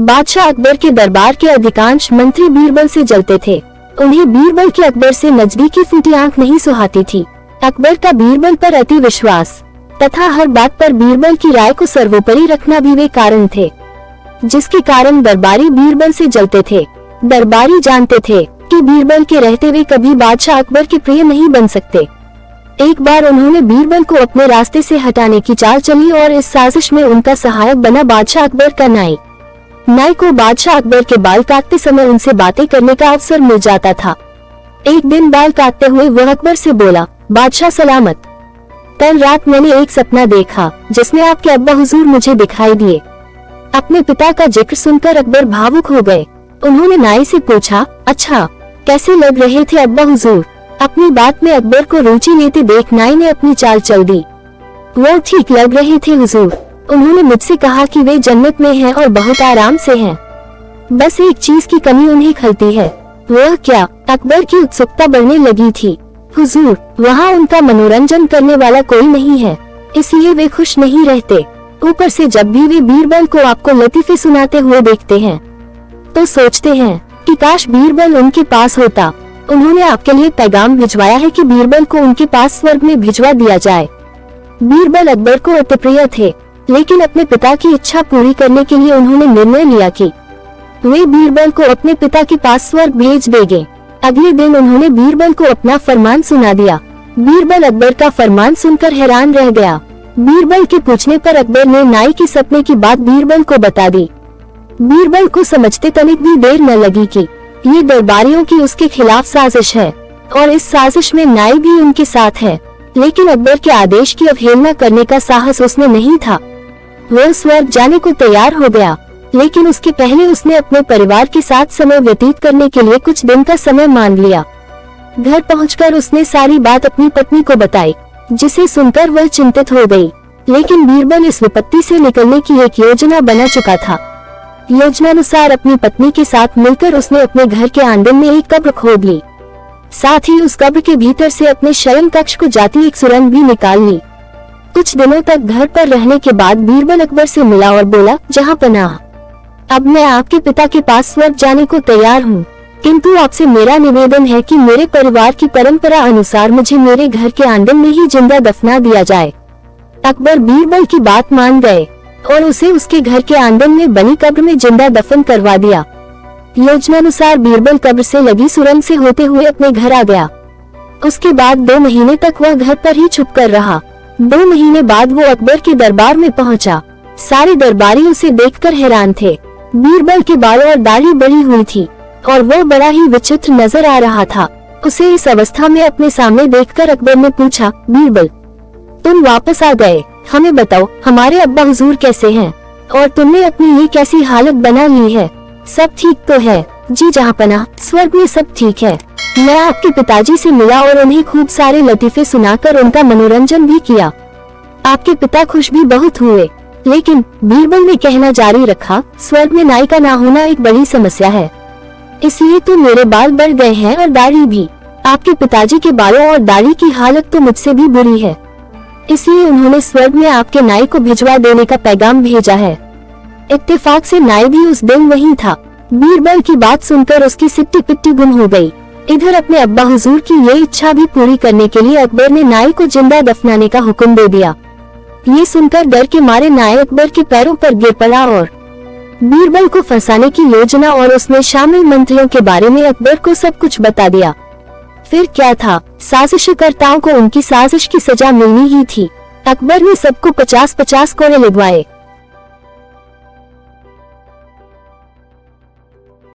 बादशाह अकबर के दरबार के अधिकांश मंत्री बीरबल से जलते थे। उन्हें बीरबल की अकबर से नजदीकी फूटी आंख नहीं सुहाती थी। अकबर का बीरबल पर अति विश्वास तथा हर बात पर बीरबल की राय को सर्वोपरि रखना भी वे कारण थे, जिसके कारण दरबारी बीरबल से जलते थे। दरबारी जानते थे कि बीरबल के रहते हुए कभी बादशाह अकबर के प्रिय नहीं बन सकते। एक बार उन्होंने बीरबल को अपने रास्ते से हटाने की चाल चली और इस साजिश में उनका सहायक बना बादशाह अकबर का नाई। नाई को बादशाह अकबर के बाल काटते समय उनसे बातें करने का अवसर मिल जाता था। एक दिन बाल काटते हुए वह अकबर से बोला, बादशाह सलामत, कल रात मैंने एक सपना देखा जिसमें आपके अब्बा हुजूर मुझे दिखाई दिए। अपने पिता का जिक्र सुनकर अकबर भावुक हो गए। उन्होंने नाई से पूछा, अच्छा कैसे लग रहे थे अब्बा हुजूर? अपनी बात में अकबर को रुचि लेते देख नाई ने अपनी चाल चल दी। वो ठीक लग रहे थे हुजूर। उन्होंने मुझसे कहा कि वे जन्नत में हैं और बहुत आराम से हैं। बस एक चीज की कमी उन्हें खलती है। वह क्या? अकबर की उत्सुकता बढ़ने लगी थी। हुजूर, वहाँ उनका मनोरंजन करने वाला कोई नहीं है, इसलिए वे खुश नहीं रहते। ऊपर से जब भी वे बीरबल को आपको लतीफे सुनाते हुए देखते हैं तो सोचते हैं कि काश बीरबल उनके पास होता। उन्होंने आपके लिए पैगाम भिजवाया है कि बीरबल को उनके पास स्वर्ग में भिजवा दिया जाए। बीरबल अकबर को अति प्रिय थे, लेकिन अपने पिता की इच्छा पूरी करने के लिए उन्होंने निर्णय लिया कि वे बीरबल को अपने पिता के पास स्वर्ग भेज देंगे। अगले दिन उन्होंने बीरबल को अपना फरमान सुना दिया। बीरबल अकबर का फरमान सुनकर हैरान रह गया। बीरबल के पूछने पर अकबर ने नाई के सपने की बात बीरबल को बता दी। बीरबल को समझते तनिक भी देर न लगी कि ये दरबारियों की उसके खिलाफ साजिश है और इस साजिश में नाई भी उनके साथ है। लेकिन अकबर के आदेश की अवहेलना करने का साहस उसमें नहीं था। वह स्वर्ग जाने को तैयार हो गया, लेकिन उसके पहले उसने अपने परिवार के साथ समय व्यतीत करने के लिए कुछ दिन का समय मान लिया। घर पहुंचकर उसने सारी बात अपनी पत्नी को बताई, जिसे सुनकर वह चिंतित हो गई। लेकिन बीरबल इस विपत्ति से निकलने की एक योजना बना चुका था। योजनानुसार अपनी पत्नी के साथ मिलकर उसने अपने घर के आंगन में एक कब्र खोद ली। साथ ही उस कब्र के भीतर से अपने शयन कक्ष को जाती एक सुरंग भी निकाल ली। कुछ दिनों तक घर पर रहने के बाद बीरबल अकबर से मिला और बोला, जहाँ पनाह, अब मैं आपके पिता के पास स्वर्ग जाने को तैयार हूँ, किंतु आपसे मेरा निवेदन है कि मेरे परिवार की परंपरा अनुसार मुझे मेरे घर के आंगन में ही जिंदा दफना दिया जाए। अकबर बीरबल की बात मान गए और उसे उसके घर के आंगन में बनी कब्र में जिंदा दफन करवा दिया। योजनानुसार बीरबल कब्र से लगी सुरंग से होते हुए अपने घर आ गया। उसके बाद 2 महीने तक वह घर पर ही छुप कर रहा। 2 महीने बाद वो अकबर के दरबार में पहुंचा। सारे दरबारी उसे देखकर हैरान थे। बीरबल के बालों और दाढ़ी बड़ी हुई थी और वह बड़ा ही विचित्र नजर आ रहा था। उसे इस अवस्था में अपने सामने देखकर अकबर ने पूछा, बीरबल, तुम वापस आ गए, हमें बताओ हमारे अब्बा हुजूर कैसे हैं और तुमने अपनी ये कैसी हालत बना ली है? सब ठीक तो है? जी जहाँपनाह, स्वर्ग में सब ठीक है। मैं आपके पिताजी से मिला और उन्हें खूब सारे लतीफे सुनाकर उनका मनोरंजन भी किया। आपके पिता खुश भी बहुत हुए। लेकिन बीरबल ने कहना जारी रखा, स्वर्ग में नाई का ना होना एक बड़ी समस्या है, इसलिए तो मेरे बाल बढ़ गए हैं और दाढ़ी भी। आपके पिताजी के बालों और दाढ़ी की हालत तो मुझसे भी बुरी है, इसलिए उन्होंने स्वर्ग में आपके नाई को भिजवा देने का पैगाम भेजा है। इत्तेफाक से नाई भी उस दिन वहीं था। बीरबल की बात सुनकर उसकी सिट्टी पिट्टी गुम हो गई। इधर अपने अब्बा हुजूर की ये इच्छा भी पूरी करने के लिए अकबर ने नाई को जिंदा दफनाने का हुक्म दे दिया। ये सुनकर डर के मारे नाई अकबर के पैरों पर गिर पड़ा और बीरबल को फंसाने की योजना और उसमें शामिल मंत्रियों के बारे में अकबर को सब कुछ बता दिया। फिर क्या था, साजिशकर्ताओं को उनकी साजिश की सजा मिलनी ही थी। अकबर ने सबको 50-50 कोड़े लगवाए।